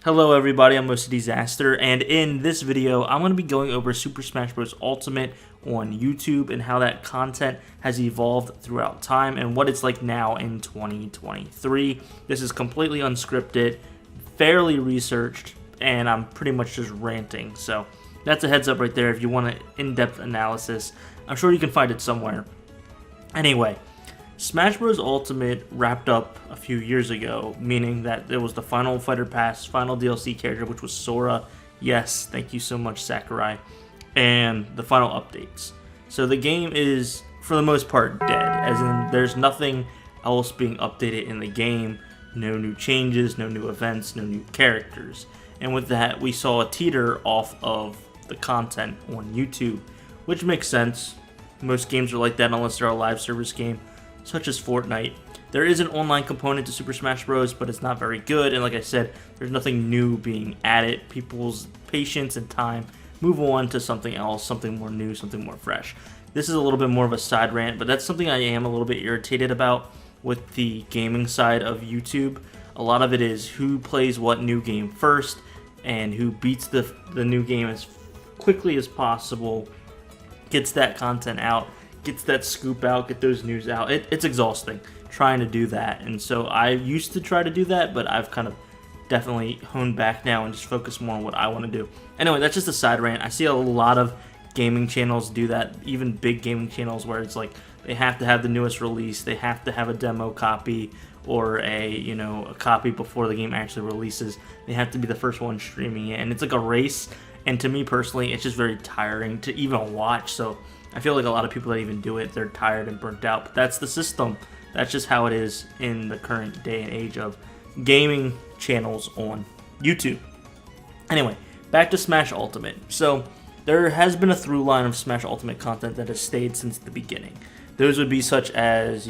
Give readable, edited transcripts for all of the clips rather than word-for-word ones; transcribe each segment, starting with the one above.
Hello everybody, I'm OCDsaster, and in this video, I'm going to be going over Super Smash Bros. Ultimate on YouTube and how that content has evolved throughout time and what it's like now in 2023. This is completely unscripted, fairly researched, and I'm pretty much just ranting. So that's a heads up right there. If you want an in-depth analysis, I'm sure you can find it somewhere. Anyway, Smash Bros. Ultimate wrapped up a few years ago, meaning that there was the final Fighter Pass, final DLC character, which was Sora. Yes, thank you so much, Sakurai. And the final updates. So the game is, for the most part, dead, as in there's nothing else being updated in the game. No new changes, no new events, no new characters. And with that, we saw a teeter off of the content on YouTube, which makes sense. Most games are like that unless they're a live service game, such as Fortnite. There is an online component to Super Smash Bros., but it's not very good, and like I said, there's nothing new being added. People's patience and time move on to something else, something more new, something more fresh. This is a little bit more of a side rant, but that's something I am a little bit irritated about with the gaming side of YouTube. A lot of it is who plays what new game first, and who beats the new game as quickly as possible, gets that content out, gets that scoop out, get those news out. It's exhausting trying to do that, and so I used to try to do that, but I've kind of definitely honed back now and just focus more on what I want to do. Anyway, that's just a side rant. I see a lot of gaming channels do that, even big gaming channels, where it's like they have to have the newest release, they have to have a demo copy or a copy before the game actually releases. They have to be the first one streaming it, and it's like a race. And to me personally, it's just very tiring to even watch. So I feel like a lot of people that even do it, they're tired and burnt out. But that's the system. That's just how it is in the current day and age of gaming channels on YouTube. Anyway, back to Smash Ultimate. So there has been a through line of Smash Ultimate content that has stayed since the beginning. Those would be such as,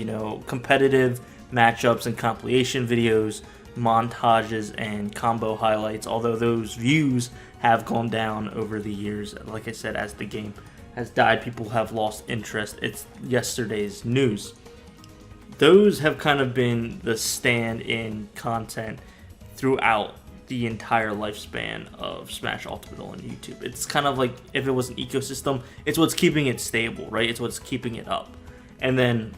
competitive matchups and compilation videos, montages, and combo highlights, although those views have gone down over the years. Like I said, as the game has died, people have lost interest. It's yesterday's news. Those have kind of been the stand-in content throughout the entire lifespan of Smash Ultimate on YouTube. It's kind of like if it was an ecosystem, it's what's keeping it stable, right? It's what's keeping it up. And then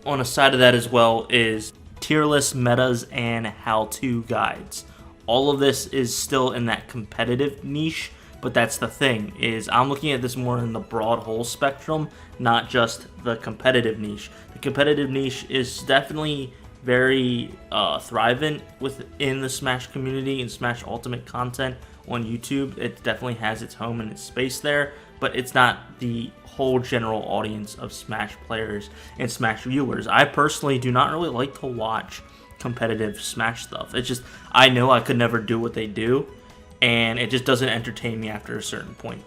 on a side of that as well is tier list metas and how-to guides. All of this is still in that competitive niche, but that's the thing, is I'm looking at this more in the broad whole spectrum, not just the competitive niche. The competitive niche is definitely very thriving within the Smash community and Smash Ultimate content on YouTube. It definitely has its home and its space there, but it's not the whole general audience of Smash players and Smash viewers. I personally do not really like to watch competitive Smash stuff. It's just, I know I could never do what they do, and it just doesn't entertain me after a certain point.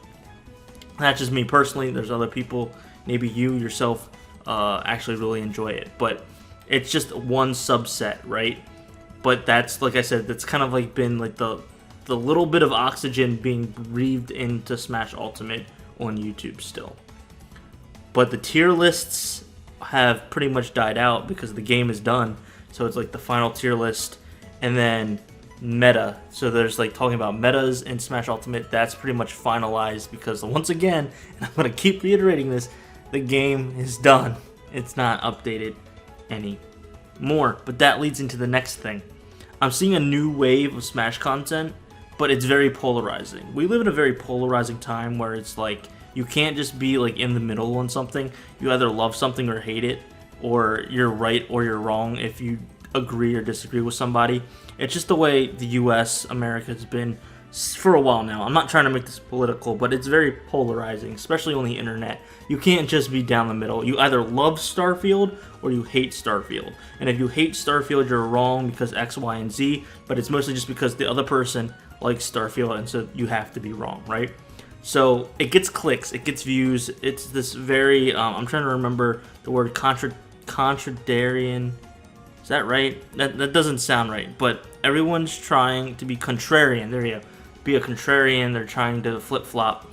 That's just me personally. There's other people, maybe you yourself, actually really enjoy it, but it's just one subset, right? But that's, like I said, that's kind of like been like the little bit of oxygen being breathed into Smash Ultimate on YouTube still. But the tier lists have pretty much died out because the game is done. So it's like the final tier list, and then meta. So there's like talking about metas in Smash Ultimate. That's pretty much finalized because once again, and I'm going to keep reiterating this, the game is done. It's not updated anymore. But that leads into the next thing. I'm seeing a new wave of Smash content, but it's very polarizing. We live in a very polarizing time where it's like you can't just be like in the middle on something. You either love something or hate it, or you're right or you're wrong if you agree or disagree with somebody. It's just the way the US, America has been for a while now. I'm not trying to make this political, but it's very polarizing, especially on the internet. You can't just be down the middle. You either love Starfield or you hate Starfield. And if you hate Starfield, you're wrong because X, Y, and Z, but it's mostly just because the other person likes Starfield, and so you have to be wrong, right? So it gets clicks, it gets views. It's this very, I'm trying to remember the word contrarian. Is that right? That doesn't sound right, but everyone's trying to be contrarian. There you go. Be a contrarian. They're trying to flip-flop.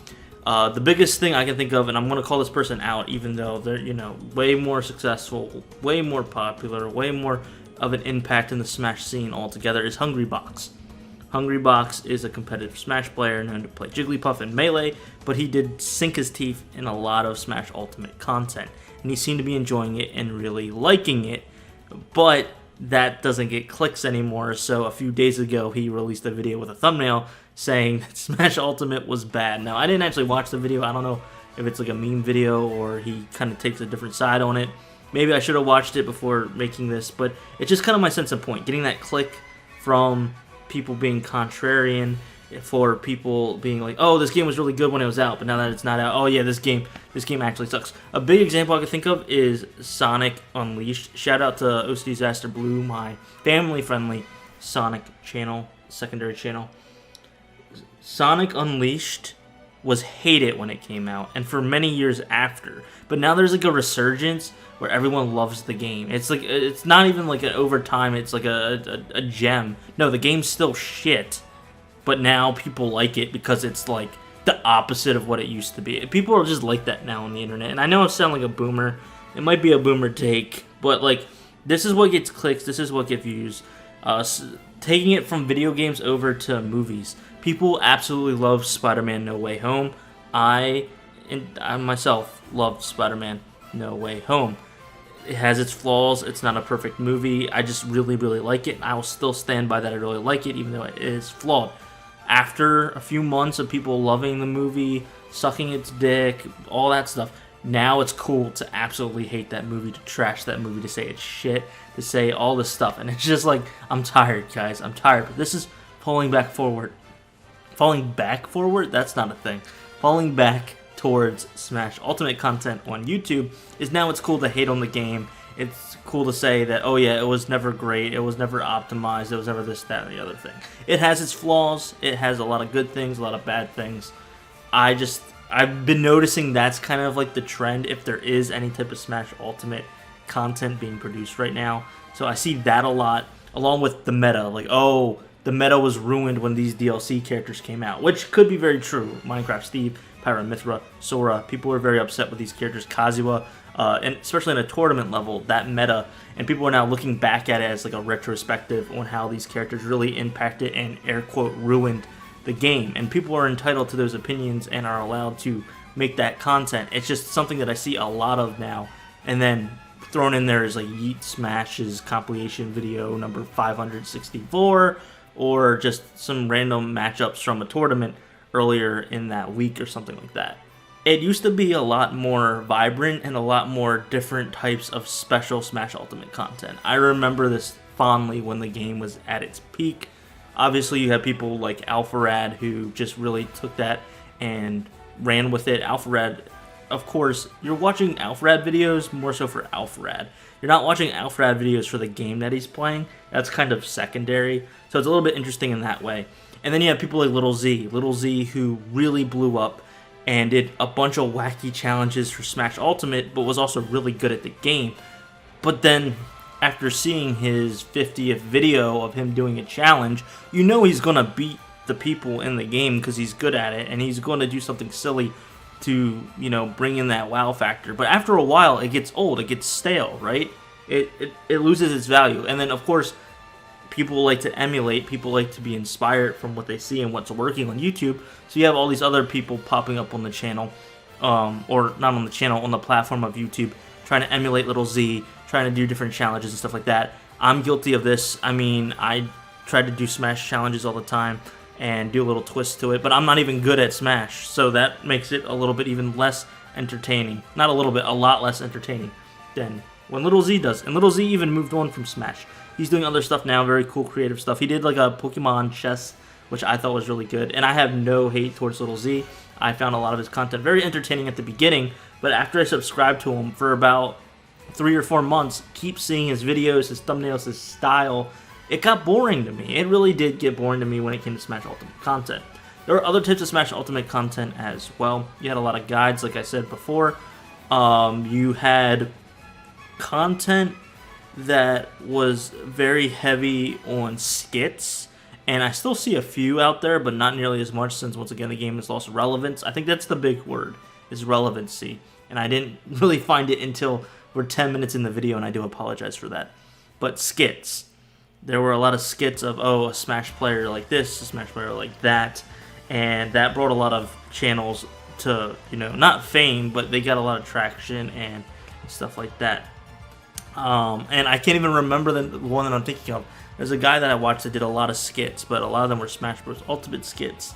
The biggest thing I can think of, and I'm going to call this person out, even though they're, way more successful, way more popular, way more of an impact in the Smash scene altogether, is Hungrybox. Hungrybox is a competitive Smash player known to play Jigglypuff and Melee, but he did sink his teeth in a lot of Smash Ultimate content, and he seemed to be enjoying it and really liking it, but that doesn't get clicks anymore. So a few days ago he released a video with a thumbnail saying that Smash Ultimate was bad. Now, I didn't actually watch the video. I don't know if it's like a meme video or he kind of takes a different side on it. Maybe I should have watched it before making this, but it's just kind of my sense of point, getting that click from people being contrarian, for people being like, oh, this game was really good when it was out, but now that it's not out, oh yeah, this game actually sucks. A big example I can think of is Sonic Unleashed. Shout out to OCDsaster Blue, my family-friendly Sonic channel, secondary channel. Sonic Unleashed was hated when it came out, and for many years after. But now there's like a resurgence where everyone loves the game. It's like, it's not even like an overtime, it's like a gem. No, the game's still shit, but now people like it because it's like the opposite of what it used to be. People are just like that now on the internet. And I know I sound like a boomer. It might be a boomer take, but like, this is what gets clicks, this is what gets views. Taking it from video games over to movies. People absolutely love Spider-Man No Way Home. I myself loved Spider-Man No Way Home. It has its flaws. It's not a perfect movie. I just really, really like it. And I will still stand by that. I really like it, even though it is flawed. After a few months of people loving the movie, sucking its dick, all that stuff, now it's cool to absolutely hate that movie, to trash that movie, to say it's shit, to say all this stuff. And it's just like, I'm tired, guys. I'm tired. But this is falling back forward. Falling back forward? That's not a thing. Falling back towards Smash Ultimate content on YouTube is now it's cool to hate on the game. It's cool to say that, oh yeah, it was never great, it was never optimized, it was never this, that, and the other thing. It has its flaws, it has a lot of good things, a lot of bad things. I've been noticing that's kind of like the trend if there is any type of Smash Ultimate content being produced right now. So I see that a lot, along with the meta, like, oh, the meta was ruined when these DLC characters came out, which could be very true. Minecraft Steve, Pyramithra, Sora, people were very upset with these characters. Kazuha, and especially in a tournament level, that meta, and people are now looking back at it as like a retrospective on how these characters really impacted and air quote ruined the game. And people are entitled to those opinions and are allowed to make that content. It's just something that I see a lot of now. And then thrown in there is like Yeet Smash's compilation video number 564, or just some random matchups from a tournament earlier in that week or something like that. It used to be a lot more vibrant and a lot more different types of special Smash Ultimate content. I remember this fondly when the game was at its peak. Obviously, you have people like Alpharad who just really took that and ran with it. Alpharad, of course, you're watching Alpharad videos more so for Alpharad. You're not watching Alpharad videos for the game that he's playing. That's kind of secondary. So it's a little bit interesting in that way. And then you have people like Little Z who really blew up and did a bunch of wacky challenges for Smash Ultimate, but was also really good at the game. But then, after seeing his 50th video of him doing a challenge, you know he's going to beat the people in the game because he's good at it, and he's going to do something silly to, you know, bring in that wow factor. But after a while, it gets old, it gets stale, right? It loses its value. And then, of course, people like to emulate, people like to be inspired from what they see and what's working on YouTube. So you have all these other people popping up on the channel, or not on the channel, on the platform of YouTube, trying to emulate Little Z, trying to do different challenges and stuff like that. I'm guilty of this. I mean, I try to do Smash challenges all the time and do a little twist to it, but I'm not even good at Smash, so that makes it a little bit even less entertaining. Not a little bit, a lot less entertaining than when Little Z does. And Little Z even moved on from Smash. He's doing other stuff now, very cool creative stuff. He did like a Pokemon chess, which I thought was really good. And I have no hate towards Little Z. I found a lot of his content very entertaining at the beginning, but after I subscribed to him for about 3 or 4 months, keep seeing his videos, his thumbnails, his style, it got boring to me. It really did get boring to me when it came to Smash Ultimate content. There were other types of Smash Ultimate content as well. You had a lot of guides, like I said before. You had content that was very heavy on skits, and I still see a few out there, but not nearly as much since, once again, the game has lost relevance. I think that's the big word, is relevancy, and I didn't really find it until we're 10 minutes in the video, and I do apologize for that. But skits. there were a lot of skits of, oh, a Smash player like this, a Smash player like that, and that brought a lot of channels to, you know, not fame, but they got a lot of traction and stuff like that. And I can't even remember the one that I'm thinking of. There's a guy that I watched that did a lot of skits, but a lot of them were Smash Bros. Ultimate skits.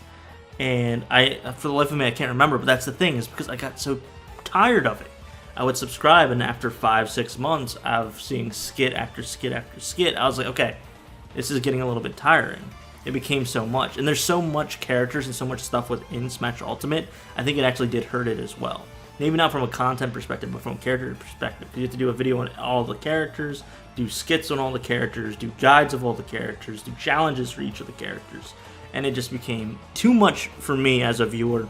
And for the life of me, I can't remember, but that's the thing, is because I got so tired of it. I would subscribe, and after 5-6 months of seeing skit after skit after skit, I was like, okay, this is getting a little bit tiring. It became so much. And there's so much characters and so much stuff within Smash Ultimate, I think it actually did hurt it as well. Maybe not from a content perspective, but from a character perspective. You have to do a video on all the characters, do skits on all the characters, do guides of all the characters, do challenges for each of the characters. And it just became too much for me as a viewer,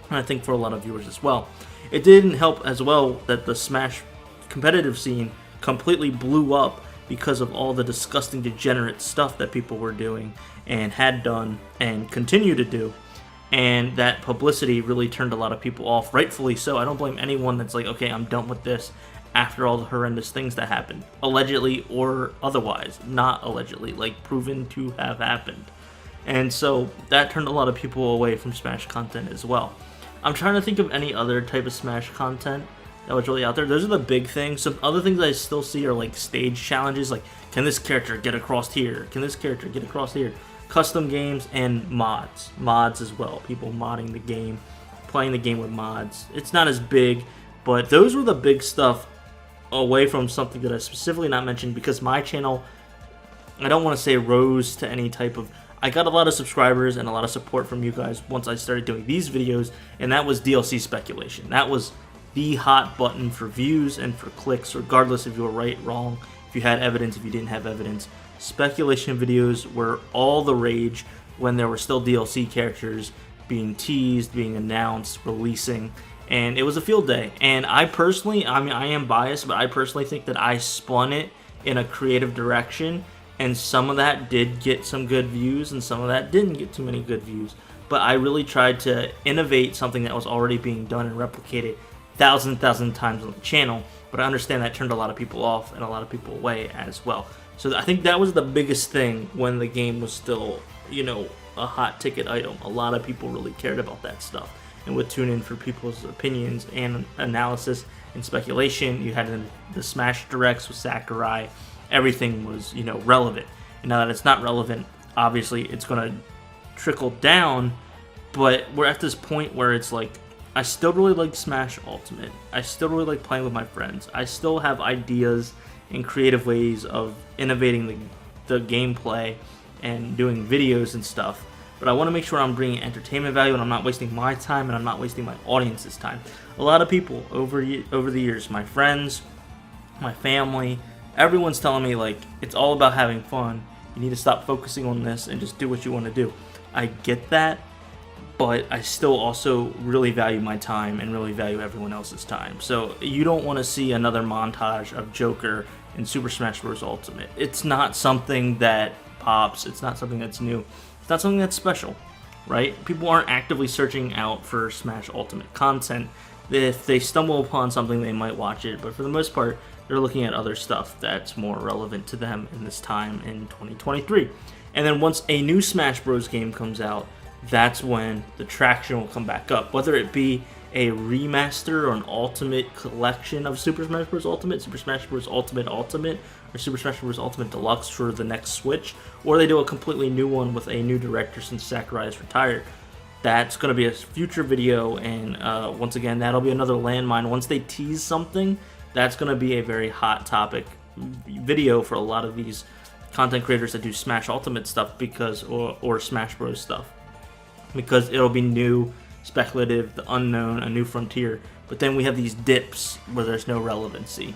and I think for a lot of viewers as well. It didn't help as well that the Smash competitive scene completely blew up because of all the disgusting, degenerate stuff that people were doing and had done and continue to do. And that publicity really turned a lot of people off, rightfully so. I don't blame anyone that's like, okay, I'm done with this after all the horrendous things that happened, allegedly or otherwise, not allegedly, like proven to have happened. And so that turned a lot of people away from Smash content as well. I'm trying to think of any other type of Smash content that was really out there. Those are the big things. Some other things I still see are like stage challenges, like can this character get across here? Can this character get across here? Custom games and mods as well. People modding the game, playing the game with mods. It's not as big, but those were the big stuff away from something that I specifically not mentioned, because my channel, I don't want to say rose to any type of, I got a lot of subscribers and a lot of support from you guys once I started doing these videos, and that was DLC speculation. That was the hot button for views and for clicks, regardless if you were right, wrong, if you had evidence, if you didn't have evidence. Speculation videos were all the rage when there were still DLC characters being teased, being announced, releasing, and it was a field day. And I personally, I mean, I am biased, but I personally think that I spun it in a creative direction, and some of that did get some good views and some of that didn't get too many good views. But I really tried to innovate something that was already being done and replicated thousands times on the channel, but I understand that turned a lot of people off and a lot of people away as well. So I think that was the biggest thing when the game was still, you know, a hot ticket item. A lot of people really cared about that stuff and would tune in for people's opinions and analysis and speculation. You had the Smash Directs with Sakurai. Everything was, you know, relevant. And now that it's not relevant, obviously it's going to trickle down, but we're at this point where it's like, I still really like Smash Ultimate. I still really like playing with my friends. I still have ideas and creative ways of innovating the gameplay and doing videos and stuff. But I want to make sure I'm bringing entertainment value and I'm not wasting my time and I'm not wasting my audience's time. A lot of people over the years, my friends, my family, everyone's telling me like, it's all about having fun. You need to stop focusing on this and just do what you want to do. I get that, but I still also really value my time and really value everyone else's time. So you don't want to see another montage of Joker in Super Smash Bros. Ultimate. It's not something that pops. It's not something that's new. It's not something that's special, right? People aren't actively searching out for Smash Ultimate content. If they stumble upon something, they might watch it, but for the most part, they're looking at other stuff that's more relevant to them in this time in 2023. And then once a new Smash Bros. Game comes out, that's when the traction will come back up. Whether it be a remaster or an ultimate collection of Super Smash Bros. Ultimate, Super Smash Bros. Ultimate, or Super Smash Bros. Ultimate Deluxe for the next Switch, or they do a completely new one with a new director since Sakurai is retired. That's going to be a future video, and once again, that'll be another landmine. Once they tease something, that's going to be a very hot topic video for a lot of these content creators that do Smash Ultimate stuff or Smash Bros. Stuff. Because it'll be new, speculative, the unknown, a new frontier. But then we have these dips where there's no relevancy.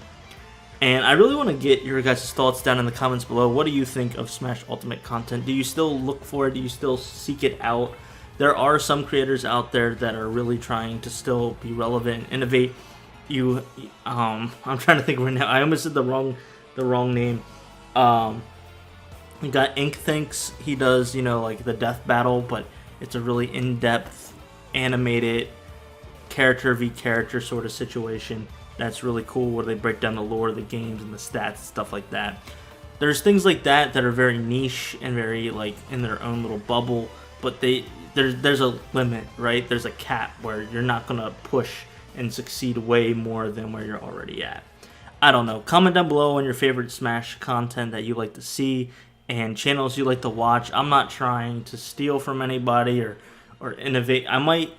And I really want to get your guys' thoughts down in the comments below. What do you think of Smash Ultimate content? Do you still look for it? Do you still seek it out? There are some creators out there that are really trying to still be relevant, innovate. I'm trying to think right now. I almost said the wrong name. We got Ink Thinks. He does, like the death battle, but it's a really in-depth, animated, character v character sort of situation. That's really cool, where they break down the lore of the games and the stats, stuff like that. there's things like that that are very niche and very like in their own little bubble, but there's a limit, right? There's a cap where you're not gonna push and succeed way more than where you're already at. I don't know. Comment down below on your favorite Smash content that you like to see and channels you like to watch. I'm not trying to steal from anybody or innovate. I might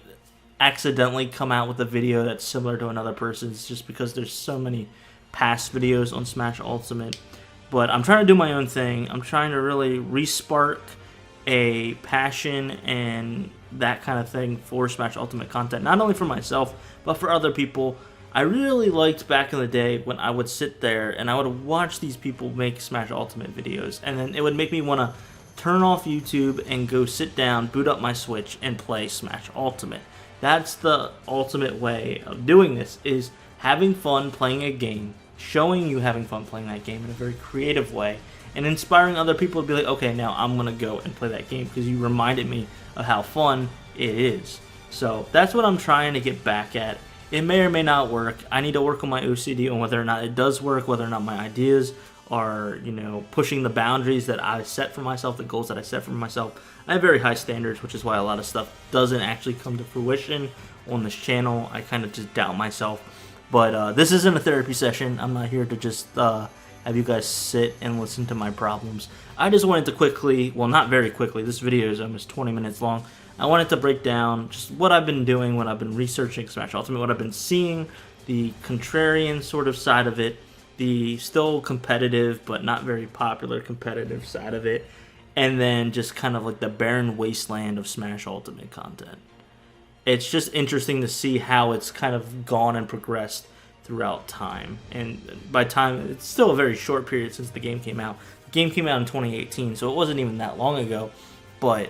accidentally come out with a video that's similar to another person's just because there's so many past videos on Smash Ultimate. But I'm trying to do my own thing. I'm trying to really re-spark a passion and that kind of thing for Smash Ultimate content, not only for myself but for other people. I really liked back in the day when I would sit there and I would watch these people make Smash Ultimate videos, and then it would make me want to turn off YouTube and go sit down, boot up my Switch, and play Smash Ultimate. That's the ultimate way of doing this, is having fun playing a game, showing you having fun playing that game in a very creative way, and inspiring other people to be like, okay, now I'm going to go and play that game because you reminded me of how fun it is. So that's what I'm trying to get back at. It may or may not work. I need to work on my OCD on whether or not it does work, whether or not my ideas are, you know, pushing the boundaries that I set for myself, the goals that I set for myself. I have very high standards, which is why a lot of stuff doesn't actually come to fruition on this channel. I kind of just doubt myself. But this isn't a therapy session. I'm not here to just have you guys sit and listen to my problems. I just wanted to quickly, well, not very quickly, this video is almost 20 minutes long. I wanted to break down just what I've been doing when I've been researching Smash Ultimate, what I've been seeing, the contrarian sort of side of it, the still competitive but not very popular competitive side of it, and then just kind of like the barren wasteland of Smash Ultimate content. It's just interesting to see how it's kind of gone and progressed throughout time. And by time, it's still a very short period since the game came out. The game came out in 2018, so it wasn't even that long ago, but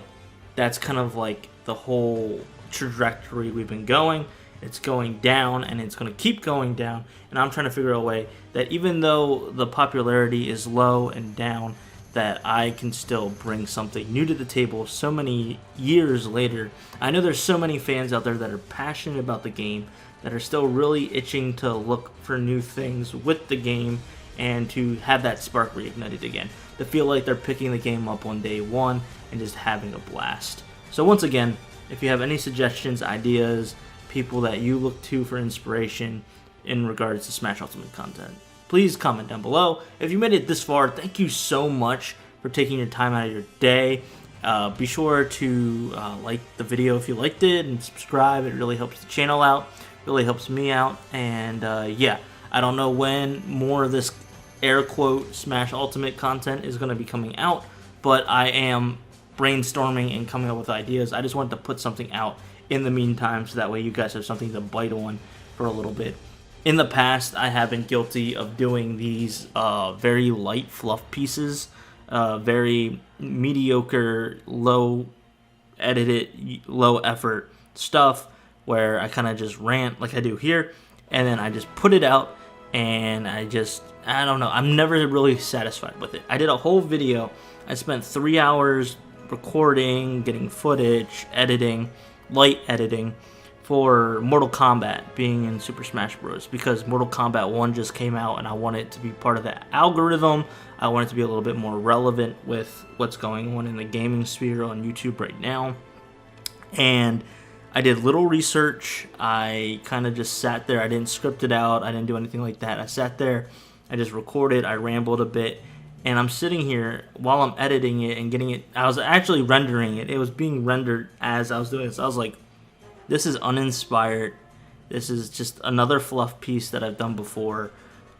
that's kind of like the whole trajectory we've been going. It's going down, and it's going to keep going down, and I'm trying to figure out a way that even though the popularity is low and down, that I can still bring something new to the table so many years later. I know there's so many fans out there that are passionate about the game, that are still really itching to look for new things with the game and to have that spark reignited again, to feel like they're picking the game up on day one and just having a blast. So once again, if you have any suggestions, ideas, people that you look to for inspiration in regards to Smash Ultimate content, please comment down below. If you made it this far, thank you so much for taking your time out of your day. Be sure to like the video if you liked it and subscribe. It really helps the channel out, really helps me out. And yeah, I don't know when more of this air quote Smash Ultimate content is going to be coming out, but I am brainstorming and coming up with ideas. I just wanted to put something out in the meantime so that way you guys have something to bite on for a little bit. In the past, I have been guilty of doing these very light fluff pieces, very mediocre, low edited, low effort stuff where I kind of just rant like I do here, and then I just put it out, and I don't know, I'm never really satisfied with it. I did a whole video. I spent 3 hours recording, getting footage, editing, light editing, for Mortal Kombat being in Super Smash Bros. Because Mortal Kombat 1 just came out and I want it to be part of the algorithm. I want it to be a little bit more relevant with what's going on in the gaming sphere on YouTube right now. And I did little research. I kind of just sat there. I didn't script it out. I didn't do anything like that. I sat there. I just recorded. I rambled a bit. And I'm sitting here while I'm editing it and getting it. I was actually rendering it. It was being rendered as I was doing this. I was like, this is uninspired. This is just another fluff piece that I've done before.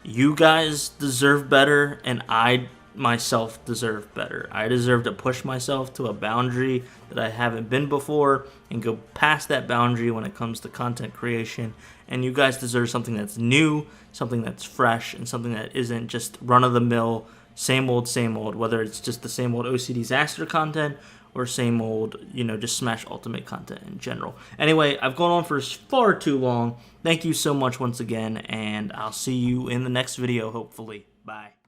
You guys deserve better, and I myself deserve better. I deserve to push myself to a boundary that I haven't been before and go past that boundary when it comes to content creation. And you guys deserve something that's new, something that's fresh, and something that isn't just run-of-the-mill, same old, whether it's just the same old OCDsaster content or same old, you know, just Smash Ultimate content in general. Anyway, I've gone on for far too long. Thank you so much once again, and I'll see you in the next video, hopefully. Bye.